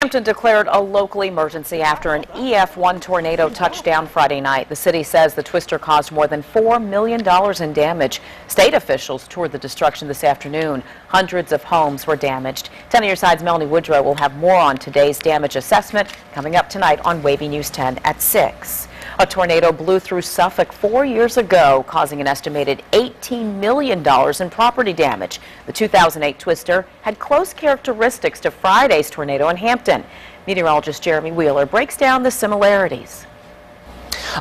Hampton declared a local emergency after an EF1 tornado touched down Friday night. The city says the twister caused more than $4 million in damage. State officials toured the destruction this afternoon. Hundreds of homes were damaged. 10 on your side's Melanie Woodrow will have more on today's damage assessment coming up tonight on WAVY News 10 at 6. A tornado blew through Suffolk 4 years ago, causing an estimated $18 million in property damage. The 2008 twister had close characteristics to Friday's tornado in Hampton. Meteorologist Jeremy Wheeler breaks down the similarities.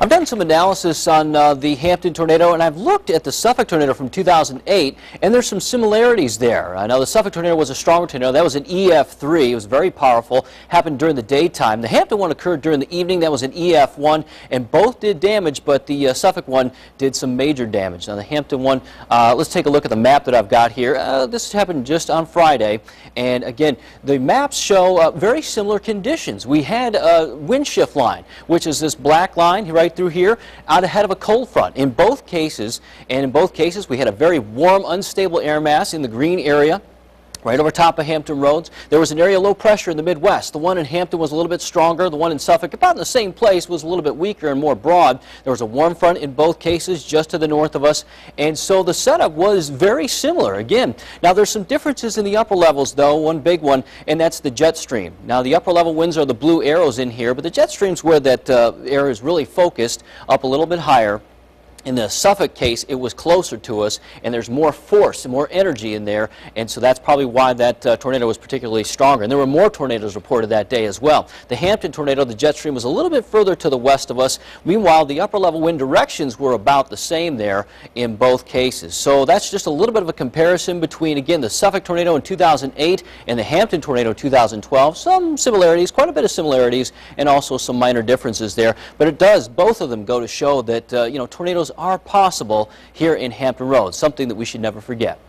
I've done some analysis on the Hampton tornado, and I've looked at the Suffolk tornado from 2008, and there's some similarities there. Now, the Suffolk tornado was a stronger tornado. That was an EF3. It was very powerful, happened during the daytime. The Hampton one occurred during the evening. That was an EF1, and both did damage, but the Suffolk one did some major damage. Now, the Hampton one, let's take a look at the map that I've got here. This happened just on Friday, and again, the maps show very similar conditions. We had a wind shift line, which is this black line right through here, out ahead of a cold front. In both cases, we had a very warm, unstable air mass in the green area, right over top of Hampton roads. There was an area of low pressure in the Midwest. The one in Hampton was a little bit stronger. The one in Suffolk, about in the same place, was a little bit weaker and more broad. There was a warm front in both cases, just to the north of us, and so the setup was very similar. Again, now there's some differences in the upper levels, though. One big one, and that's the jet stream. Now, the upper level winds are the blue arrows in here, but the jet stream's where that air is really focused, up a little bit higher. In the Suffolk case, it was closer to us, and there's more force and more energy in there, and so that's probably why that tornado was particularly stronger. And there were more tornadoes reported that day as well. The Hampton tornado, the jet stream, was a little bit further to the west of us. Meanwhile, the upper level wind directions were about the same there in both cases. So that's just a little bit of a comparison between, again, the Suffolk tornado in 2008 and the Hampton tornado in 2012. Some similarities, quite a bit of similarities, and also some minor differences there. But it does, both of them go to show that, tornadoes are possible here in Hampton Roads, something that we should never forget.